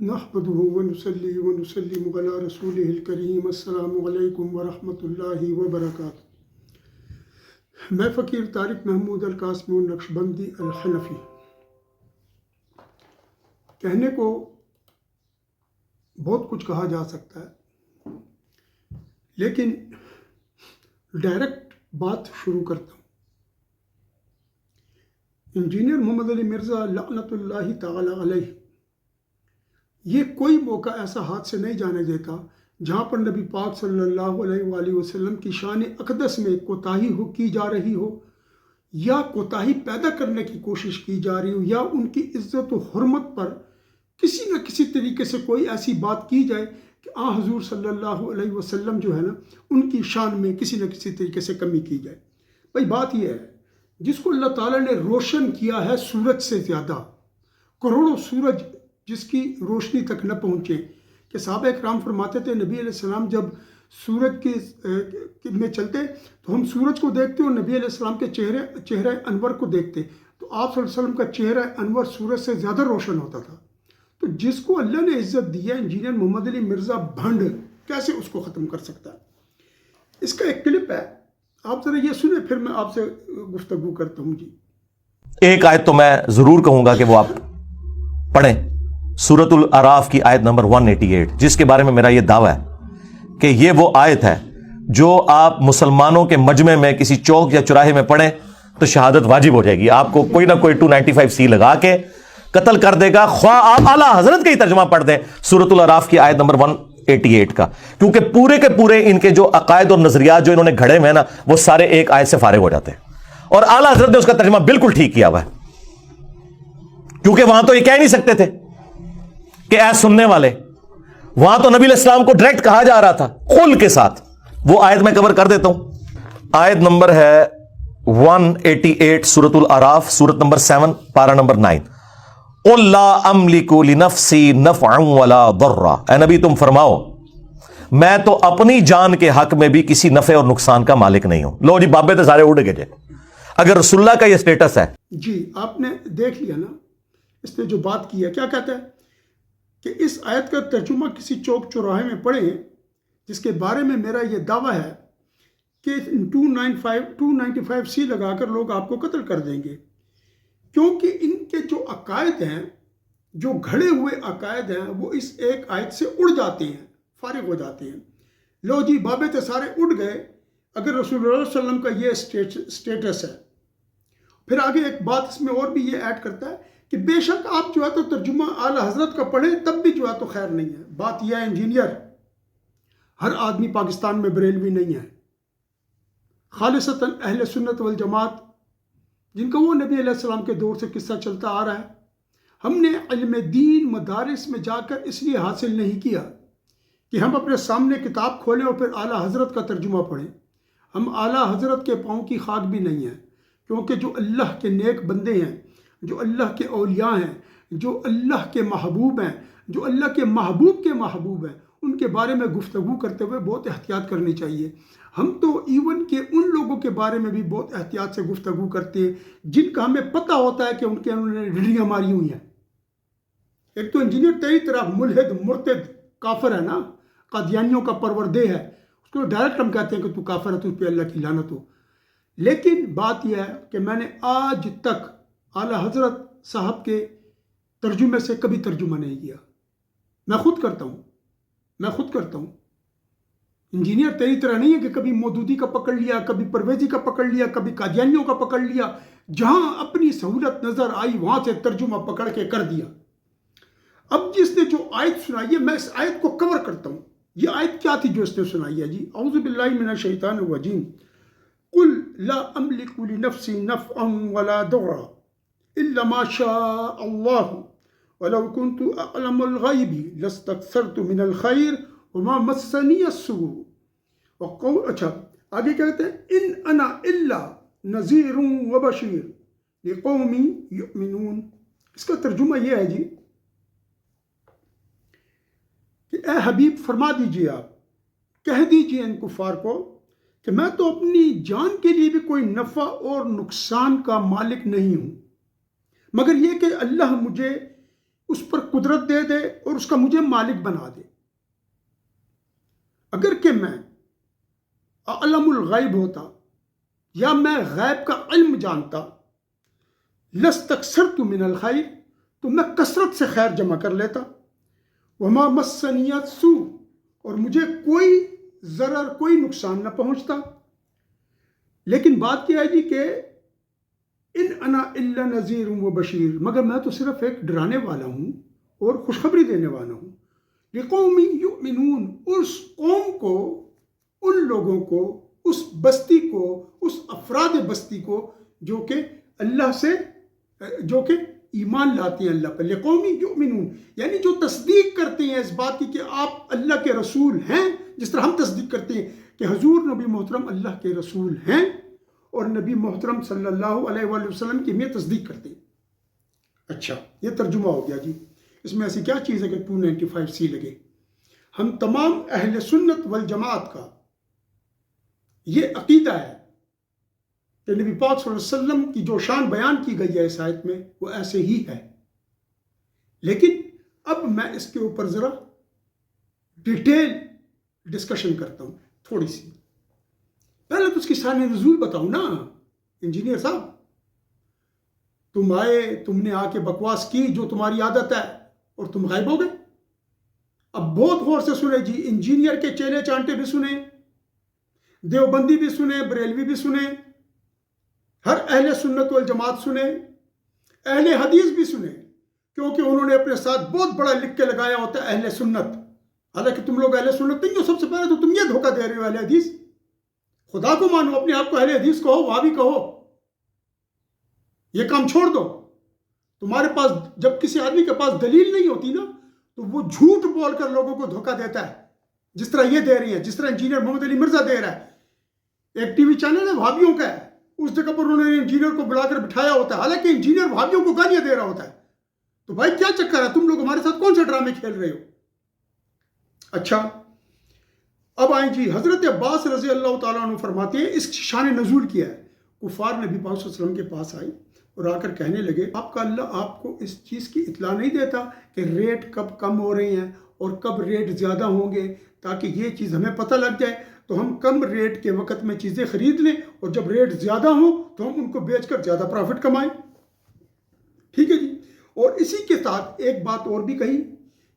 نحمده ونصلي ونسلم على رسوله الكريم السلام علیکم ورحمۃ اللہ وبرکاتہ۔ میں فقیر طارق محمود القاسمی نقشبندی الحنفی۔ کہنے کو بہت کچھ کہا جا سکتا ہے، لیکن ڈائریکٹ بات شروع کرتا ہوں۔ انجینئر محمد علی مرزا لعنت اللہ تعالی علیہ یہ کوئی موقع ایسا ہاتھ سے نہیں جانے دیتا جہاں پر نبی پاک صلی اللہ علیہ وآلہ وسلم کی شان اقدس میں کوتاہی کی جا رہی ہو، یا کوتاہی پیدا کرنے کی کوشش کی جا رہی ہو، یا ان کی عزت و حرمت پر کسی نہ کسی طریقے سے کوئی ایسی بات کی جائے کہ حضور صلی اللہ علیہ وسلم جو ہے نا ان کی شان میں کسی نہ کسی طریقے سے کمی کی جائے۔ بھائی بات یہ ہے، جس کو اللہ تعالیٰ نے روشن کیا ہے سورج سے زیادہ، کروڑوں سورج جس کی روشنی تک نہ پہنچے، کہ صحابہ اکرام فرماتے تھے نبی علیہ السلام جب سورج میں چلتے تو ہم سورج کو دیکھتے اور نبی علیہ السلام کے چہرہ انور کو دیکھتے، تو آپ صلی اللہ علیہ وسلم کا چہرہ انور سورج سے زیادہ روشن ہوتا تھا۔ تو جس کو اللہ نے عزت دی ہے، انجینئر محمد علی مرزا بھنڈ کیسے اس کو ختم کر سکتا ہے؟ اس کا ایک کلپ ہے، آپ ذرا یہ سنیں، پھر میں آپ سے گفتگو کرتا ہوں۔ جی ایک آیت تو میں ضرور کہوں گا کہ وہ آپ پڑھیں، سورۃ الاعراف کی آیت نمبر 188، جس کے بارے میں میرا یہ دعویٰ ہے کہ یہ وہ آیت ہے جو آپ مسلمانوں کے مجمع میں کسی چوک یا چوراہے میں پڑھیں تو شہادت واجب ہو جائے گی، آپ کو کوئی نہ کوئی 295 سی لگا کے قتل کر دے گا، خواہ آپ اعلیٰ حضرت کا ہی ترجمہ پڑھ دیں سورۃ الاعراف کی آیت نمبر 188 کا، کیونکہ پورے کے پورے ان کے جو عقائد اور نظریات جو انہوں نے گھڑے ہوئے ہیں نا، وہ سارے ایک آیت سے فارغ ہو جاتے ہیں، اور اعلیٰ حضرت نے اس کا ترجمہ بالکل ٹھیک کیا ہوا ہے، کیونکہ وہاں تو یہ کہہ نہیں سکتے تھے کہ اے سننے والے، وہاں تو نبی علیہ السلام کو ڈائریکٹ کہا جا رہا تھا قل کے ساتھ۔ وہ آیت میں کور کر دیتا ہوں، آیت نمبر ہے 188 سورۃ الاعراف، سورۃ نمبر 7 پارہ نمبر 9۔ قل لا املک لنفسی نفعا ولا ضرا، اے نبی تم فرماؤ میں تو اپنی جان کے حق میں بھی کسی نفع اور نقصان کا مالک نہیں ہوں۔ لو جی بابے تو سارے اڑ گئے جے، اگر رسول اللہ کا یہ سٹیٹس ہے۔ جی آپ نے دیکھ لیا نا، اس نے جو بات کی ہے، کیا کہتا ہے کہ اس آیت کا ترجمہ کسی چوک چوراہے میں پڑھیں، جس کے بارے میں میرا یہ دعویٰ ہے کہ 295 سی لگا کر لوگ آپ کو قتل کر دیں گے، کیونکہ ان کے جو عقائد ہیں، جو گھڑے ہوئے عقائد ہیں، وہ اس ایک آیت سے اڑ جاتے ہیں، فارغ ہو جاتے ہیں۔ لو جی بابے تے سارے اڑ گئے اگر رسول اللہ صلی اللہ علیہ وسلم کا یہ سٹیٹس ہے۔ پھر آگے ایک بات اس میں اور بھی یہ ایڈ کرتا ہے کہ بے شک آپ جو ہے تو ترجمہ اعلیٰ حضرت کا پڑھیں تب بھی جو ہے تو خیر نہیں ہے۔ بات یہ ہے انجینئر، ہر آدمی پاکستان میں بریلوی نہیں ہے، خالصتاً اہل سنت والجماعت جن کا وہ نبی علیہ السلام کے دور سے قصہ چلتا آ رہا ہے، ہم نے علم دین مدارس میں جا کر اس لیے حاصل نہیں کیا کہ ہم اپنے سامنے کتاب کھولیں اور پھر اعلیٰ حضرت کا ترجمہ پڑھیں۔ ہم اعلیٰ حضرت کے پاؤں کی خاک بھی نہیں ہیں، کیونکہ جو اللہ کے نیک بندے ہیں، جو اللہ کے اولیاء ہیں، جو اللہ کے محبوب ہیں، جو اللہ کے محبوب ہیں، ان کے بارے میں گفتگو کرتے ہوئے بہت احتیاط کرنی چاہیے۔ ہم تو ایون کہ ان لوگوں کے بارے میں بھی بہت احتیاط سے گفتگو کرتے ہیں جن کا ہمیں پتہ ہوتا ہے کہ انہوں نے ڈڈیاں ماری ہوئی ہیں۔ ایک تو انجینئر تیری طرح ملحد مرتد کافر ہے نا، قادیانیوں کا پروردے ہے، اس کو ڈائریکٹ ہم کہتے ہیں کہ تو کافر ہے، تو پہ اللہ کی لعنت ہو۔ لیکن بات یہ ہے کہ میں نے آج تک اعلیٰ حضرت صاحب کے ترجمے سے کبھی ترجمہ نہیں کیا، میں خود کرتا ہوں۔ انجینئر تیری طرح نہیں ہے کہ کبھی مودودی کا پکڑ لیا، کبھی پرویزی کا پکڑ لیا، کبھی قادیانیوں کا پکڑ لیا، جہاں اپنی سہولت نظر آئی وہاں سے ترجمہ پکڑ کے کر دیا۔ اب جس نے جو آیت سنائی ہے، میں اس آیت کو کور کرتا ہوں۔ یہ آیت کیا تھی جو اس نے سنائی ہے؟ جی اعوذ باللہ من الشیطان الرجیم، قل لا املک لنفسی نفعا ولا ضرا الا ما شاء اللہ ولو كنت اعلم الغیب لاستکثرت من الخیر وما مسنی السوء۔ اچھا آگے کہتے ہیں ان انا الا نذیر وبشیر لقوم یؤمنون۔ اس کا ترجمہ یہ ہے جی کہ اے حبیب فرما دیجئے، آپ کہہ دیجئے ان کفار کو کہ میں تو اپنی جان کے لیے بھی کوئی نفع اور نقصان کا مالک نہیں ہوں، مگر یہ کہ اللہ مجھے اس پر قدرت دے دے اور اس کا مجھے مالک بنا دے. اگر کہ میں عالم الغیب ہوتا یا میں غیب کا علم جانتا، لستکثرت من الخیر، تو میں کثرت سے خیر جمع کر لیتا. وما مسنی السوء، اور مجھے کوئی ضرر کوئی نقصان نہ پہنچتا. لیکن بات کیا ہے جی کہ ان انا الا نذیر و بشیر، مگر میں تو صرف ایک ڈرانے والا ہوں اور خوشخبری دینے والا ہوں. لقوم یؤمنون، اس قوم کو، ان لوگوں کو، اس بستی کو، اس افراد بستی کو جو کہ اللہ سے، جو کہ ایمان لاتے ہیں اللہ پر. لقوم یؤمنون یعنی جو تصدیق کرتے ہیں اس بات کی کہ آپ اللہ کے رسول ہیں، جس طرح ہم تصدیق کرتے ہیں کہ حضور نبی محترم اللہ کے رسول ہیں، اور نبی محترم صلی اللہ علیہ وآلہ وسلم کی میں تصدیق کرتے ہیں. اچھا، یہ ترجمہ ہو گیا جی. اس میں ایسی کیا چیز ہے کہ 295C لگے؟ ہم تمام اہل سنت والجماعت کا یہ عقیدہ ہے کہ نبی پاک صلی اللہ علیہ وسلم کی جو شان بیان کی گئی ہے اس آیت میں وہ ایسے ہی ہے. لیکن اب میں اس کے اوپر ذرا ڈیٹیل ڈسکشن کرتا ہوں تھوڑی سی. پہلے تو اس کی شان نزول بتاؤں نا انجینئر صاحب. تم آئے، تم نے آ کے بکواس کی جو تمہاری عادت ہے، اور تم غائب ہو گئے. اب بہت غور سے سنے جی، انجینئر کے چیلے چانٹے بھی سنے، دیوبندی بھی سنے، بریلوی بھی سنے، ہر اہل سنت والجماعت سنے، اہل حدیث بھی سنے، کیونکہ انہوں نے اپنے ساتھ بہت بڑا لکھ کے لگایا ہوتا ہے اہل سنت. حالانکہ تم لوگ اہل سنت نہیں ہو. سب سے پہلے تو تم یہ دھوکہ دے رہے ہو اہل حدیث. خدا کو مانو، اپنے آپ کو اہل حدیث کہو، وہاں بھی کہو. یہ کام چھوڑ دو. تمہارے پاس جب کسی آدمی کے پاس دلیل نہیں ہوتی نا تو وہ جھوٹ بول کر لوگوں کو دھوکہ دیتا ہے، جس طرح یہ دے رہی ہے، جس طرح انجینئر محمد علی مرزا دے رہا ہے. ایک ٹی وی چینل ہے وہابیوں کا ہے، اس جگہ پر انہوں نے انجینئر کو بلا کر بٹھایا ہوتا ہے، حالانکہ انجینئر وہابیوں کو گالیاں دے رہا ہوتا ہے. تو بھائی کیا چکر ہے؟ تم لوگ ہمارے ساتھ کون سے ڈرامے کھیل رہے ہو؟ اچھا، اب آئیں جی. حضرت عباس رضی اللہ تعالیٰ عنہ فرماتے ہیں اس شان نزول کیا ہے. کفار نبی پاک صلی اللہ علیہ وسلم کے پاس آئی اور آ کر کہنے لگے، آپ کا اللہ آپ کو اس چیز کی اطلاع نہیں دیتا کہ ریٹ کب کم ہو رہے ہیں اور کب ریٹ زیادہ ہوں گے، تاکہ یہ چیز ہمیں پتہ لگ جائے تو ہم کم ریٹ کے وقت میں چیزیں خرید لیں، اور جب ریٹ زیادہ ہوں تو ہم ان کو بیچ کر زیادہ پروفٹ کمائیں. ٹھیک ہے جی. اور اسی کے ساتھ ایک بات اور بھی کہی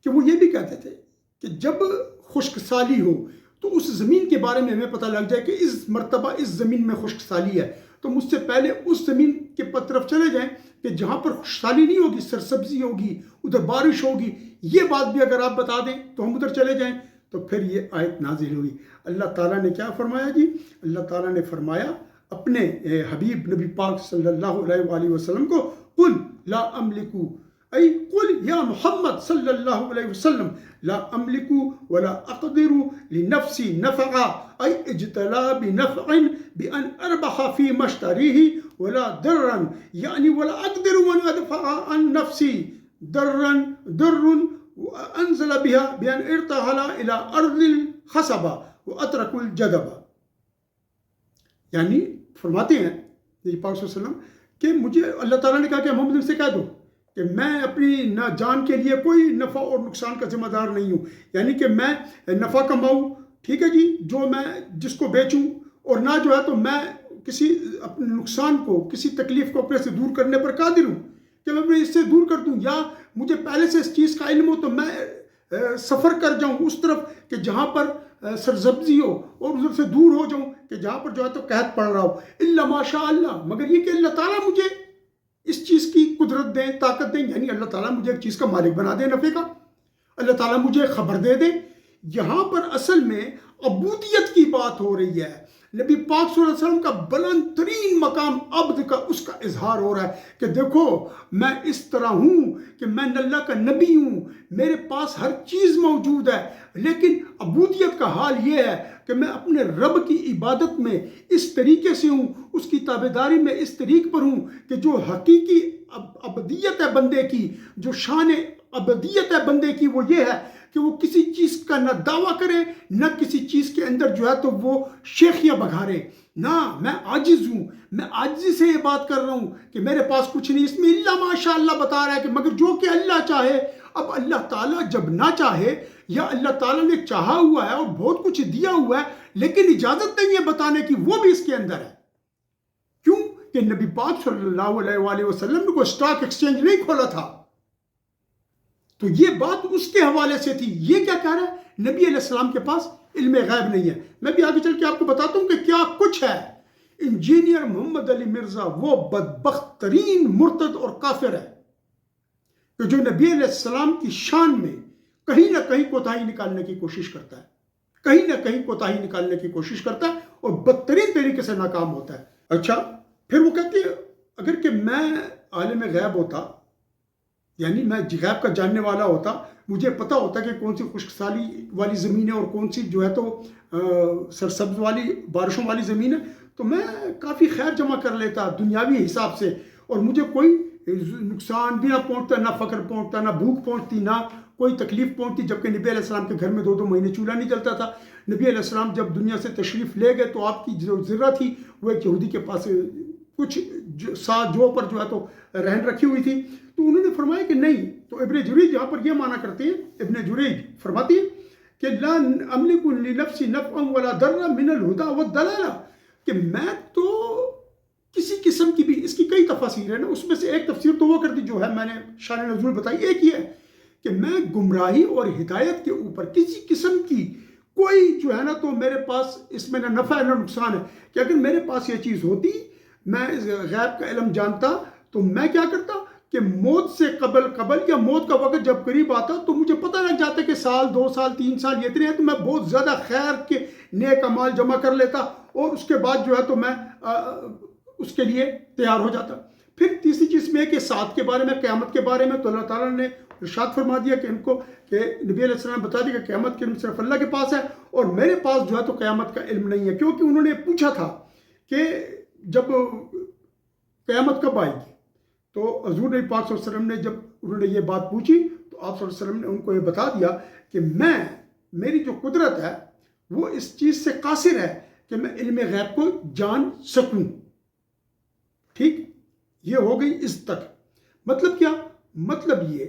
کہ وہ یہ بھی کہتے تھے کہ جب خشک سالی ہو تو اس زمین کے بارے میں ہمیں پتہ لگ جائے کہ اس مرتبہ اس زمین میں خشک سالی ہے، تو مجھ سے پہلے اس زمین کے طرف چلے جائیں کہ جہاں پر خشک سالی نہیں ہوگی، سرسبزی ہوگی، ادھر بارش ہوگی. یہ بات بھی اگر آپ بتا دیں تو ہم ادھر چلے جائیں. تو پھر یہ آیت نازل ہوئی. اللہ تعالیٰ نے کیا فرمایا جی؟ اللہ تعالیٰ نے فرمایا اپنے حبیب نبی پاک صلی اللہ علیہ وآلہ وسلم کو، قل لا املکو، ای قل یا محمد صلی اللہ علیہ وسلم، لا املکو ولا اقدر لنفسی نفعا، ای اجتلاب نفع بان اربح فی مشتریه، ولا درا یعنی ولا اقدر ان ادفع عن نفسی درا وانزل بها بان ارتحل الى ارض الخصبہ واترک الجدب. یعنی فرماتے ہیں نبی پاک صلی اللہ علیہ وسلم کہ مجھے اللہ تعالیٰ نے کہا کہ محمد سے کہہ دو کہ میں اپنی نہ جان کے لیے کوئی نفع اور نقصان کا ذمہ دار نہیں ہوں. یعنی کہ میں نفع کماؤں، ٹھیک ہے جی، جو میں جس کو بیچوں، اور نہ جو ہے تو میں کسی اپنے نقصان کو، کسی تکلیف کو اپنے سے دور کرنے پر قادر ہوں کہ میں اس سے دور کر دوں، یا مجھے پہلے سے اس چیز کا علم ہو تو میں سفر کر جاؤں اس طرف کہ جہاں پر سرسبزی ہو، اور ادھر سے دور ہو جاؤں کہ جہاں پر جو ہے تو قحط پڑ رہا ہو. الا ماشاء اللہ، مگر یہ کہ اللہ تعالیٰ مجھے اس چیز کی قدرت دیں، طاقت دیں، یعنی اللہ تعالیٰ مجھے ایک چیز کا مالک بنا دے نفع کا، اللہ تعالیٰ مجھے خبر دے دیں. یہاں پر اصل میں عبودیت کی بات ہو رہی ہے. نبی پاک صلی اللہ علیہ وسلم کا بلند ترین مقام عبد کا، اس کا اظہار ہو رہا ہے کہ دیکھو میں اس طرح ہوں کہ میں اللہ کا نبی ہوں، میرے پاس ہر چیز موجود ہے، لیکن عبودیت کا حال یہ ہے کہ میں اپنے رب کی عبادت میں اس طریقے سے ہوں، اس کی تابعداری میں اس طریق پر ہوں کہ جو حقیقی ابدیت ہے بندے کی، جو شان ابدیت ہے بندے کی، وہ یہ ہے کہ وہ کسی چیز کا نہ دعویٰ کرے نہ کسی چیز کے اندر جو ہے تو وہ شیخیاں بگھارے. نہ، میں عاجز ہوں، میں عاجزی سے یہ بات کر رہا ہوں کہ میرے پاس کچھ نہیں. اس میں اللہ ماشاء اللہ بتا رہا ہے کہ مگر جو کہ اللہ چاہے. اب اللہ تعالیٰ جب نہ چاہے یا اللہ تعالیٰ نے چاہا ہوا ہے اور بہت کچھ دیا ہوا ہے لیکن اجازت نہیں ہے بتانے کی، وہ بھی اس کے اندر ہے. کیوں کہ نبی پاک صلی اللہ علیہ وآلہ وسلم نے کوئی اسٹاک ایکسچینج نہیں کھولا تھا، تو یہ بات اس کے حوالے سے تھی. یہ کیا کہہ رہا ہے؟ نبی علیہ السلام کے پاس علم غیب نہیں ہے. میں بھی آگے چل کے آپ کو بتاتا ہوں کہ کیا کچھ ہے. انجینئر محمد علی مرزا وہ بدبخت ترین مرتد اور کافر ہے کہ جو نبی علیہ السلام کی شان میں کہیں نہ کہیں کوتاہی نکالنے کی کوشش کرتا ہے، کہیں نہ کہیں کوتاہی نکالنے کی کوشش کرتا ہے اور بدترین طریقے سے ناکام ہوتا ہے. اچھا، پھر وہ کہتے ہیں اگر کہ میں عالم غیب ہوتا، یعنی میں غیب کا جاننے والا ہوتا، مجھے پتہ ہوتا کہ کون سی خشک سالی والی زمین ہے اور کون سی جو ہے تو سرسبز والی بارشوں والی زمین ہے، تو میں کافی خیر جمع کر لیتا دنیاوی حساب سے، اور مجھے کوئی نقصان بھی نہ پہنچتا، نہ فقر پہنچتا، نہ بھوک پہنچتی، نہ کوئی تکلیف پہنچتی. جبکہ نبی علیہ السلام کے گھر میں 2 مہینے چولہا نہیں جلتا تھا. نبی علیہ السلام جب دنیا سے تشریف لے گئے تو آپ کی جو ضرورت تھی وہ ایک یہودی کے پاس کچھ جو پر جو ہے تو رہن رکھی ہوئی تھی. تو انہوں نے فرمایا کہ نہیں. تو ابن جریج یہاں پر یہ معنی کرتے ہیں، ابن جریج فرماتی ہے کہ لا املک لنفسی نفعا ولا ضرا من الہدى والضلالہ، کہ میں تو کسی قسم کی بھی، اس کی کئی تفاسیر ہیں نا، اس میں سے ایک تفسیر تو وہ کر دی جو ہے میں نے شان نزول بتائی. ایک یہ ہے کہ میں گمراہی اور ہدایت کے اوپر کسی قسم کی کوئی جو ہے نا تو میرے پاس اس میں نہ نفع نہ نقصان ہے. کہ اگر میرے پاس یہ چیز ہوتی، میں غیب کا علم جانتا، تو میں کیا کرتا کہ موت سے قبل یا موت کا وقت جب قریب آتا تو مجھے پتہ لگ جاتا کہ 1 2 سال 3 سال یہ اتنے ہیں، تو میں بہت زیادہ خیر کے نیک اعمال جمع کر لیتا اور اس کے بعد جو ہے تو میں اس کے لیے تیار ہو جاتا. پھر تیسری چیز میں کہ ساتھ کے بارے میں، قیامت کے بارے میں، تو اللہ تعالیٰ نے ارشاد فرما دیا کہ ان کو کہ نبی علیہ السلام بتا دیا کہ قیامت کے علم صرف اللہ کے پاس ہے اور میرے پاس جو ہے تو قیامت کا علم نہیں ہے. کیونکہ انہوں نے پوچھا تھا کہ جب قیامت کب آئے گی، تو حضور نبی پاک صلی اللہ علیہ وسلم نے جب انہوں نے یہ بات پوچھی تو آپ صلی اللہ علیہ وسلم نے ان کو یہ بتا دیا کہ میری جو قدرت ہے وہ اس چیز سے قاصر ہے کہ میں علم غیب کو جان سکوں. ٹھیک، یہ ہو گئی اس تک. مطلب کیا؟ مطلب یہ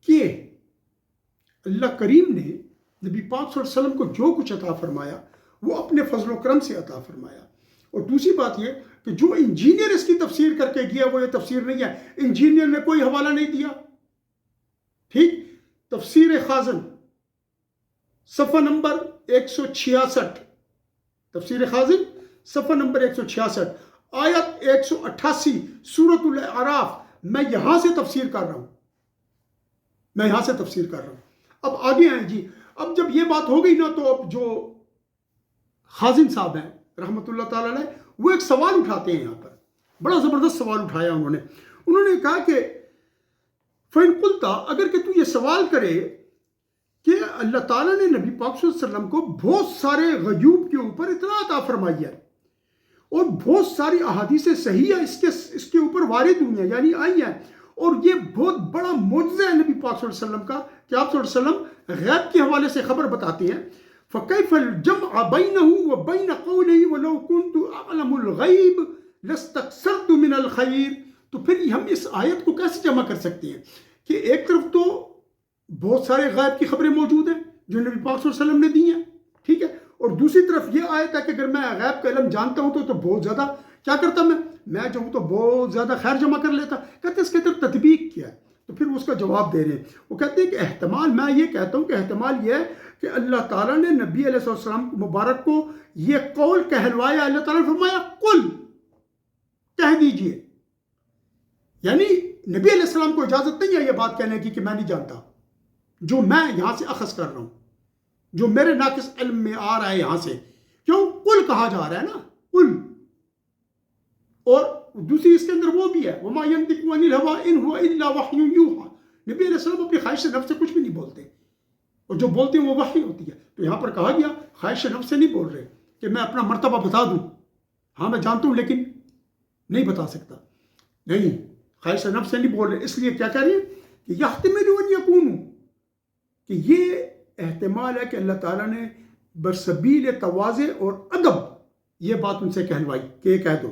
کہ اللہ کریم نے نبی پاک صلی اللہ علیہ وسلم کو جو کچھ عطا فرمایا وہ اپنے فضل و کرم سے عطا فرمایا. اور دوسری بات یہ کہ جو انجینئر اس کی تفسیر کر کے گیا وہ یہ تفسیر نہیں ہے. انجینئر نے کوئی حوالہ نہیں دیا. ٹھیک، تفسیر خازن صفحہ نمبر 166، تفسیر خازن صفحہ نمبر 166 آیت 188 سورۃ الاعراف، میں یہاں سے تفسیر کر رہا ہوں. اب آگے آئیں جی. اب جب یہ بات ہو گئی نا تو اب جو خازن صاحب ہیں رحمۃ اللہ تعالی علیہ، وہ ایک سوال اٹھاتے ہیں. یہاں پر بڑا زبردست سوال اٹھایا انہوں نے کہا کہ فَإِن قُلْتَ، اگر کہ تو یہ سوال کرے کہ اللہ تعالیٰ نے نبی پاک صلی اللہ علیہ وسلم کو بہت سارے غیوب کے اوپر اطلاع عطا فرمائی ہے اور بہت ساری احادیث صحیحہ اس کے اوپر وارد ہوئی ہیں، یعنی آئی ہیں، اور یہ بہت بڑا معجزہ ہے نبی پاک صلی اللہ علیہ وسلم کا کہ آپ صلی اللہ علیہ وسلم غیب کے حوالے سے خبر بتاتے ہیں. فَكَيْفَ الْجَمْعَ بَيْنَهُ وَبَيْنَ قَوْلِهِ وَلَوْ كُنْتُ أَعْلَمُ الْغَيْبِ لَاسْتَكْثَرْتُ مِنَ الْخَيْرِ. تو پھر ہم اس آیت کو کیسے جمع کر سکتے ہیں کہ ایک طرف تو بہت سارے غیب کی خبریں موجود ہیں جو نبی پاک صلی اللہ علیہ وسلم نے دی ہیں، ٹھیک ہے، اور دوسری طرف یہ آیت ہے کہ اگر میں غیب کا علم جانتا ہوں تو بہت زیادہ کیا کرتا میں جو ہوں تو بہت زیادہ خیر جمع کر لیتا. کہتے ہیں اس کے اندر تطبیق کیا ہے. تو پھر وہ اس کا جواب دے رہے ہیں. وہ کہتے ہیں کہ احتمال، میں یہ کہتا ہوں کہ احتمال یہ ہے کہ اللہ تعالیٰ نے نبی علیہ السلام مبارک کو یہ قول کہلوایا. اللہ تعالیٰ نے فرمایا قل، کہہ دیجئے، یعنی نبی علیہ السلام کو اجازت نہیں ہے یہ بات کہنے کی کہ میں نہیں جانتا جو میں یہاں سے اخذ کر رہا ہوں، جو میرے ناقص علم میں آ رہا ہے یہاں سے. کیوں قل کہا جا رہا ہے نا، قل. اور دوسری اس کے اندر وہ بھی ہے وَمَا يَنطِقُ عَنِ الْهَوَىٰ إِنْ هُوَ إِلَّا وَحْيٌ يُوحَىٰ. نبی علیہ السلام اپنی خواہش نفس سے کچھ بھی نہیں بولتے اور جو بولتے ہیں وہ وحی ہوتی ہے. تو یہاں پر کہا گیا خواہش نفس سے نہیں بول رہے کہ میں اپنا مرتبہ بتا دوں، ہاں میں جانتا ہوں لیکن نہیں بتا سکتا. نہیں، خواہش نفس سے نہیں بول رہے. اس لیے کیا کہہ رہے ہیں کہ يَحْتَمِلُ أَن يَكُونُوا، کہ یہ احتمال ہے کہ اللہ تعالیٰ نے برسبیل تواضع اور ادب یہ بات ان سے کہلوائی کہ یہ کہہ دو.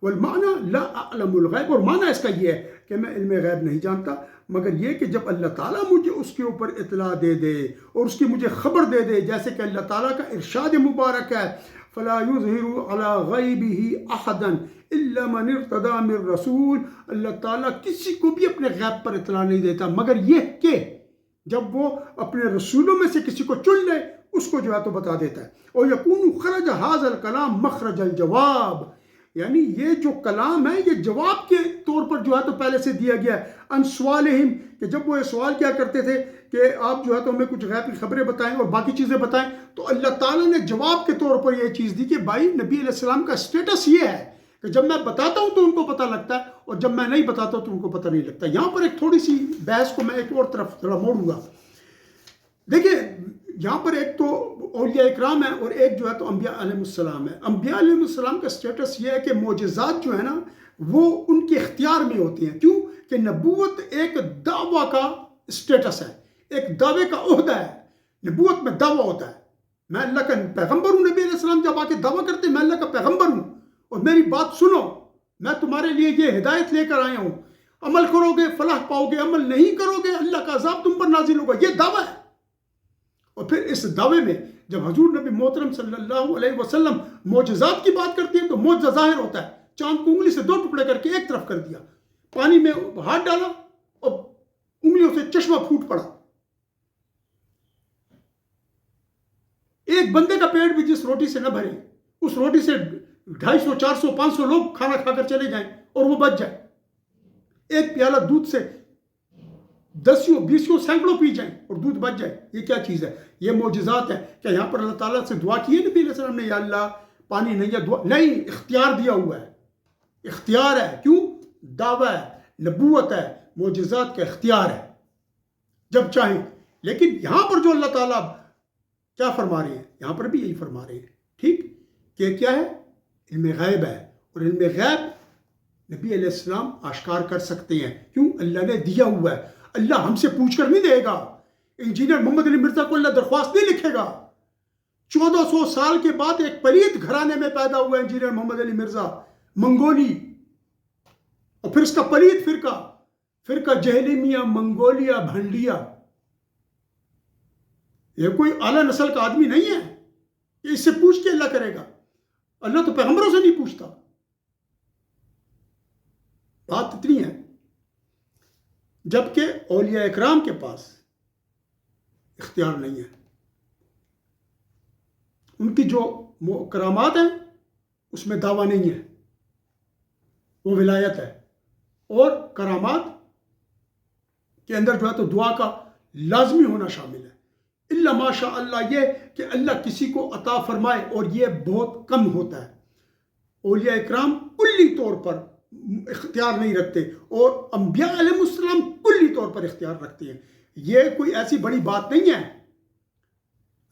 والمعنی لا اعلم الغیب، اور معنی اس کا یہ ہے کہ میں علم غیب نہیں جانتا، مگر یہ کہ جب اللہ تعالیٰ مجھے اس کے اوپر اطلاع دے دے اور اس کی مجھے خبر دے دے، جیسے کہ اللہ تعالیٰ کا ارشاد مبارک ہے فَلَا يُظْهِرُ عَلَى غَيْبِهِ أَحَدًا إِلَّا مَنِ ارْتَضَىٰ مِن رَسُولٍ. اللہ تعالیٰ کسی کو بھی اپنے غیب پر اطلاع نہیں دیتا مگر یہ کہ جب وہ اپنے رسولوں میں سے کسی کو چن لے اس کو جو ہے تو بتا دیتا ہے. اور یکون خرج هذا الکلام مخرج الجواب، یعنی یہ جو کلام ہے یہ جواب کے طور پر جو ہے تو پہلے سے دیا گیا ہے. ان سوالہم، کہ جب وہ یہ سوال کیا کرتے تھے کہ آپ جو ہے تو ہمیں کچھ غیب کی خبریں بتائیں اور باقی چیزیں بتائیں، تو اللہ تعالیٰ نے جواب کے طور پر یہ چیز دی کہ بھائی نبی علیہ السلام کا اسٹیٹس یہ ہے کہ جب میں بتاتا ہوں تو ان کو پتہ لگتا ہے اور جب میں نہیں بتاتا ہوں تو ان کو پتہ نہیں لگتا. یہاں پر ایک تھوڑی سی بحث کو میں ایک اور طرف تھوڑا موڑوں گا. دیکھیں یہاں پر ایک تو اولیاء اکرام ہے اور ایک جو ہے تو انبیاء علیہ السلام ہے. انبیاء علیہ السلام کا اسٹیٹس یہ ہے کہ معجزات جو ہے نا وہ ان کے اختیار میں ہوتی ہیں. کیوں کہ نبوت ایک دعویٰ کا اسٹیٹس ہے، ایک دعوے کا عہدہ ہے. نبوت میں دعویٰ ہوتا ہے میں اللہ کا پیغمبر ہوں. نبی علیہ السلام جب آ کے دعویٰ کرتے ہیں میں اللہ کا پیغمبر ہوں اور میری بات سنو، میں تمہارے لیے یہ ہدایت لے کر آیا ہوں، عمل کرو گے فلاح پاؤ گے، عمل نہیں کرو گے اللہ کا عذاب تم پر نازل ہوگا. یہ دعویٰ ہے. اور پھر اس دعوے میں جب حضور نبی محترم صلی اللہ علیہ وسلم معجزات کی بات کرتی ہیں تو معجزہ ظاہر ہوتا ہے. چاند کو انگلی سے 2 ٹکڑے کر کے ایک طرف کر دیا، پانی میں ہاتھ ڈالا اور انگلیوں سے چشمہ پھوٹ پڑا. ایک بندے کا پیٹ بھی جس روٹی سے نہ بھرے اس روٹی سے 250 400 500 لوگ کھانا کھا کر چلے جائیں اور وہ بچ جائے. ایک پیالہ دودھ سے 10 20 سینکڑوں پی جائیں اور دودھ بچ جائے. یہ کیا چیز ہے؟ یہ معجزات ہے. کہ یہاں پر اللہ تعالیٰ سے دعا کی ہے نبی علیہ السلام نے یا اللہ پانی نہیں ہے دعا نہیں، اختیار دیا ہوا ہے. اختیار ہے. کیوں؟ دعویٰ ہے، نبوت ہے، معجزات کا اختیار ہے جب چاہیں. لیکن یہاں پر جو اللہ تعالیٰ کیا فرما رہے ہیں، یہاں پر بھی یہی فرما رہے ہیں ٹھیک کہ کیا ہے؟ علم غیب ہے. اور علم غیب نبی علیہ السلام آشکار کر سکتے ہیں. کیوں؟ اللہ نے دیا ہوا ہے. اللہ ہم سے پوچھ کر نہیں دے گا. انجینئر محمد علی مرزا کو اللہ درخواست نہیں لکھے گا. 1400 سال کے بعد ایک پلیت گھرانے میں پیدا ہوا انجینئر محمد علی مرزا منگولی، اور پھر اس کا پلیت فرقہ جہلیمیہ منگولیا بھنڈیا. یہ کوئی اعلیٰ نسل کا آدمی نہیں ہے کہ اس سے پوچھ کے اللہ کرے گا. اللہ تو پیغمبروں سے نہیں پوچھتا. بات اتنی ہے. جبکہ اولیاء اکرام کے پاس اختیار نہیں ہے. ان کی جو کرامات ہیں اس میں دعویٰ نہیں ہے، وہ ولایت ہے. اور کرامات کے اندر جو ہے تو دعا کا لازمی ہونا شامل ہے. الا ماشاء اللہ، یہ کہ اللہ کسی کو عطا فرمائے، اور یہ بہت کم ہوتا ہے. اولیاء اکرام کلی طور پر اختیار نہیں رکھتے اور انبیاء علیہ السلام کلی طور پر اختیار رکھتے ہیں. یہ کوئی ایسی بڑی بات نہیں ہے.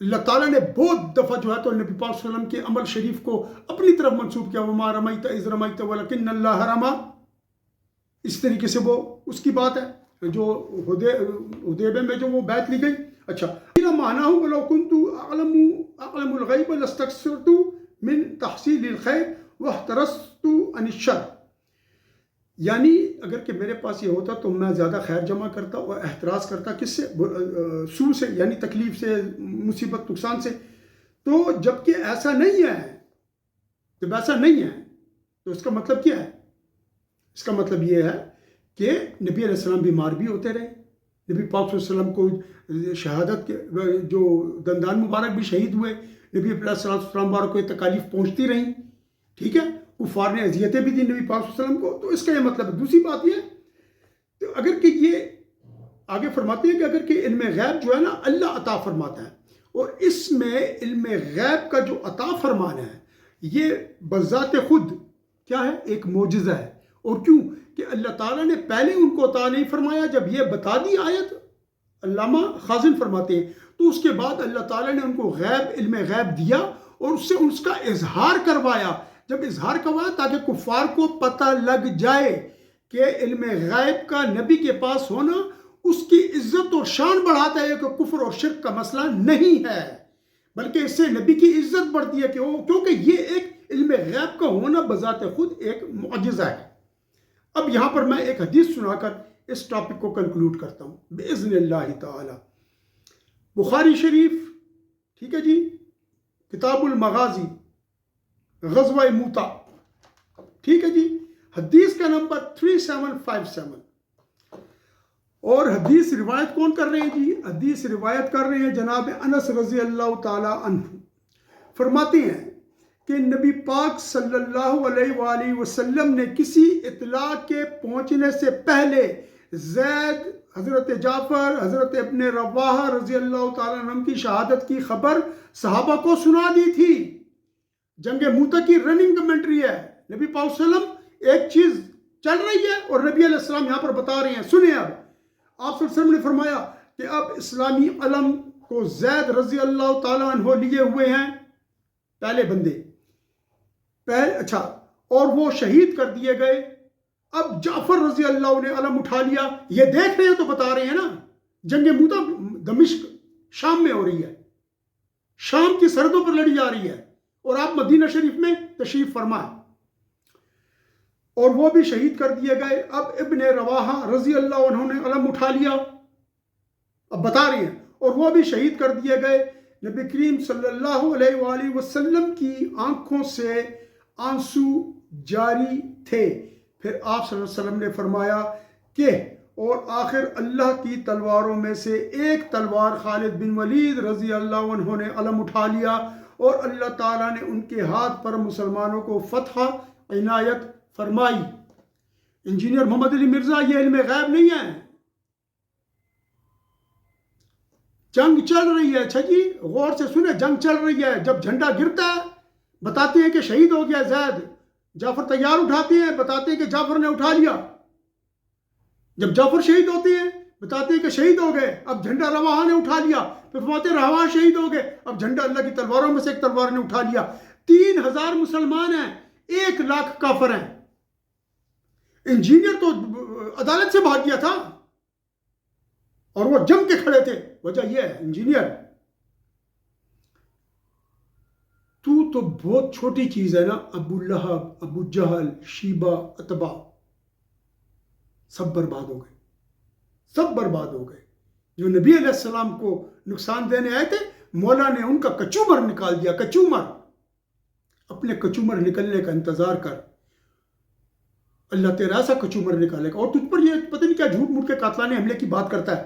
اللہ تعالیٰ نے بہت دفعہ جو ہے تو نبی پاک صلی اللہ علیہ وسلم کے عمل شریف کو اپنی طرف منسوب کیا. وما رمیت اذ رمیت ولکن اللہ رمی. اس طریقے سے وہ اس کی بات ہے جو حدیبیہ میں جو وہ بیعت لی گئی. اچھا معناه ولو كنت اعلم الغیب لاستكثرت من تحصیل الخیر واحترزت عن الشر. یعنی اگر کہ میرے پاس یہ ہوتا تو میں زیادہ خیر جمع کرتا اور احتراز کرتا. کس سے؟ سوء سے، یعنی تکلیف سے، مصیبت نقصان سے. تو جب کہ ایسا نہیں ہے، جب ایسا نہیں ہے تو اس کا مطلب کیا ہے؟ اس کا مطلب یہ ہے کہ نبی علیہ السلام بیمار بھی ہوتے رہے. نبی پاک صلی اللہ علیہ وسلم کو شہادت کے جو دندان مبارک بھی شہید ہوئے. نبی علیہ السلام مبارک کو یہ تکالیف پہنچتی رہیں. ٹھیک ہے، کفار نے اذیتیں بھی دی نبی پاک صلی اللہ علیہ وسلم کو. تو اس کا یہ مطلب ہے. دوسری بات یہ تو اگر کہ یہ آگے فرماتے ہیں کہ اگر کہ علم غیب جو ہے نا اللہ عطا فرماتا ہے، اور اس میں علم غیب کا جو عطا فرمانا ہے یہ بذات خود کیا ہے؟ ایک معجزہ ہے. اور کیوں کہ اللہ تعالیٰ نے پہلے ان کو عطا نہیں فرمایا. جب یہ بتا دی آیت، علامہ خازن فرماتے ہیں، تو اس کے بعد اللہ تعالیٰ نے ان کو علم غیب دیا اور اس سے اس کا اظہار کروایا. جب اظہار کروایا تاکہ کفار کو پتہ لگ جائے کہ علم غیب کا نبی کے پاس ہونا اس کی عزت اور شان بڑھاتا ہے کہ کفر اور شرک کا مسئلہ نہیں ہے، بلکہ اس سے نبی کی عزت بڑھتی ہے کیونکہ یہ ایک علم غیب کا ہونا بذات خود ایک معجزہ ہے۔ اب یہاں پر میں ایک حدیث سنا کر اس ٹاپک کو کنکلوڈ کرتا ہوں باذن اللہ تعالی۔ بخاری شریف، ٹھیک ہے جی، کتاب المغازی، غزوہ موتا، ٹھیک ہے جی، حدیث کا نمبر 3757۔ اور حدیث روایت کون کر رہے ہیں جی؟ حدیث روایت کر رہے ہیں جناب انس رضی اللہ تعالی عنہ۔ فرماتے ہیں کہ نبی پاک صلی اللہ علیہ وآلہ وسلم نے کسی اطلاع کے پہنچنے سے پہلے زید، حضرت جعفر، حضرت ابن رواحہ رضی اللہ تعالیٰ عنہ کی شہادت کی خبر صحابہ کو سنا دی تھی۔ جنگ موتا کی رننگ کمنٹری ہے، نبی پاک صلی اللہ علیہ وسلم ایک چیز چل رہی ہے اور نبی علیہ السلام یہاں پر بتا رہے ہیں، سنیں اب۔ آپ صلی اللہ علیہ وسلم نے فرمایا کہ اب اسلامی علم کو زید رضی اللہ تعالیٰ عنہ لیے ہوئے ہیں، پہلے بندے اچھا، اور وہ شہید کر دیے گئے۔ اب جعفر رضی اللہ نے علم اٹھا لیا۔ یہ دیکھ رہے ہیں تو بتا رہے ہیں نا، جنگ موتا دمشق شام میں ہو رہی ہے، شام کی سرحدوں پر لڑی جا رہی ہے، اور آپ مدینہ شریف میں تشریف فرما، اور وہ بھی شہید کر دیے گئے۔ اب ابن رواحہ رضی اللہ عنہ نے علم اٹھا لیا، اب بتا رہے ہیں، اور وہ بھی شہید کر دیے گئے۔ نبی کریم صلی اللہ علیہ وآلہ وسلم کی آنکھوں سے آنسو جاری تھے۔ پھر آپ صلی اللہ علیہ وسلم نے فرمایا کہ اور آخر اللہ کی تلواروں میں سے ایک تلوار خالد بن ولید رضی اللہ عنہ نے علم اٹھا لیا، اور اللہ تعالیٰ نے ان کے ہاتھ پر مسلمانوں کو فتح عنایت فرمائی۔ انجینئر محمد علی مرزا، یہ علم غیب نہیں ہے، جنگ چل رہی ہے۔ اچھا جی، غور سے سنیں، جنگ چل رہی ہے۔ جب جھنڈا گرتا ہے بتاتے ہیں کہ شہید ہو گیا زید، جعفر تیار اٹھاتے ہیں، بتاتے ہیں کہ جعفر نے اٹھا لیا۔ جب جعفر شہید ہوتے ہیں بتاتے ہیں کہ شہید ہو گئے، اب جھنڈا رواحہ نے اٹھا لیا، پھر فرماتے ہیں رواحہ شہید ہو گئے، اب جھنڈا اللہ کی تلواروں میں سے ایک تلوار نے اٹھا لیا۔ 3000 مسلمان ہیں، 1 لاکھ کافر ہیں۔ انجینئر تو عدالت سے بھاگ گیا تھا اور وہ جم کے کھڑے تھے، وجہ یہ ہے انجینئر تو بہت چھوٹی چیز ہے نا، ابو لہب، ابو جہل، شیبہ، اتبا، سب برباد ہو گئے، سب برباد ہو گئے۔ جو نبی علیہ السلام کو نقصان دینے آئے تھے، مولا نے ان کا کچومر نکال دیا۔ کچومر، اپنے کچومر نکلنے کا انتظار کر، اللہ تیرا ایسا کچومر نکالے گا۔ اور تجھ پر یہ پتہ نہیں کیا جھوٹ موٹ کے قاتلانہ حملے کی بات کرتا ہے۔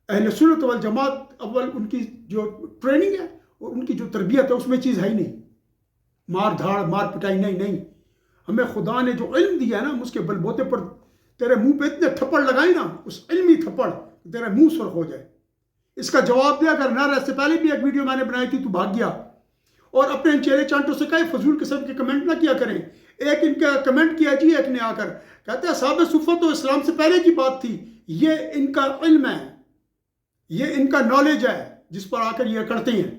اہل سنت والجماعت اول ان کی جو ٹریننگ ہے اور ان کی جو تربیت ہے اس میں چیز ہے ہی نہیں، مار دھاڑ، مار پٹائی، نہیں۔ ہمیں خدا نے جو علم دیا ہے نا، اس کے بل بوتے پر تیرے منہ پہ اتنے تھپڑ لگائے نا، اس علمی تھپڑ تیرے منہ سرخ ہو جائے۔ اس کا جواب دیا اگر نہ رہ، اس سے پہلے بھی ایک ویڈیو میں نے بنائی تھی، تو بھاگ گیا۔ اور اپنے ان چہرے چانٹوں سے کہے فضول قسم کے کمنٹ نہ کیا کریں۔ ایک ان کا کمنٹ کیا جی، ایک نے آ کر کہتے ہیں صحابہ صفہ تو اسلام سے پہلے کی بات تھی، یہ ان کا علم ہے، یہ ان کا نالج ہے، جس پر آ کر یہ کرتے ہیں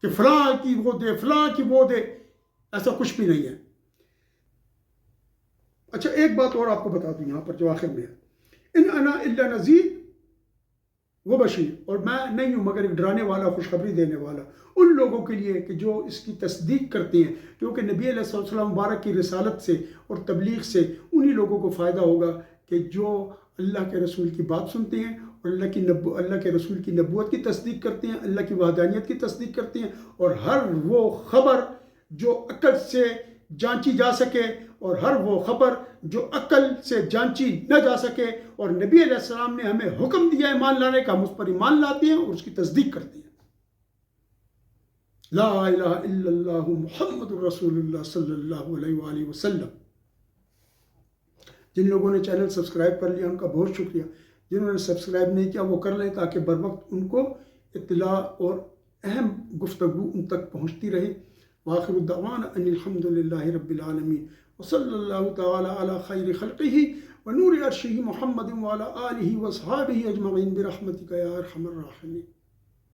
کہ فلاں کی وہ دے، فلاں کی وہ دے، ایسا کچھ بھی نہیں ہے۔ اچھا ایک بات اور آپ کو بتا دوں یہاں پر جو آخر میں ہے، ان انا الا نذیر و بشیر، اور میں نہیں ہوں مگر ایک ڈرانے والا، خوشخبری دینے والا ان لوگوں کے لیے کہ جو اس کی تصدیق کرتے ہیں، کیونکہ نبی علیہ السلام مبارک کی رسالت سے اور تبلیغ سے انہی لوگوں کو فائدہ ہوگا کہ جو اللہ کے رسول کی بات سنتے ہیں اور اللہ کے رسول کی نبوت کی تصدیق کرتے ہیں، اللہ کی وحدانیت کی تصدیق کرتے ہیں، اور ہر وہ خبر جو عقل سے جانچی جا سکے اور ہر وہ خبر جو عقل سے جانچی نہ جا سکے، اور نبی علیہ السلام نے ہمیں حکم دیا ہے ایمان لانے کا، ہم اس پر ایمان لاتے ہیں اور اس کی تصدیق کرتے ہیں۔ لا الہ الا اللہ محمد رسول اللہ صلی اللہ علیہ وآلہ وسلم۔ جن لوگوں نے چینل سبسکرائب کر لیا ان کا بہت شکریہ، جنہوں نے سبسکرائب نہیں کیا وہ کر لیں تاکہ بر وقت ان کو اطلاع اور اہم گفتگو ان تک پہنچتی رہے۔ وآخر الدعوانا ان الحمد للہ رب العالمین، وصلی اللہ تعالی علی خیر خلقہ ونور عرشہ محمد وعلی آلہ وصحابہ اجمعین برحمتک یا ارحم الراحمین۔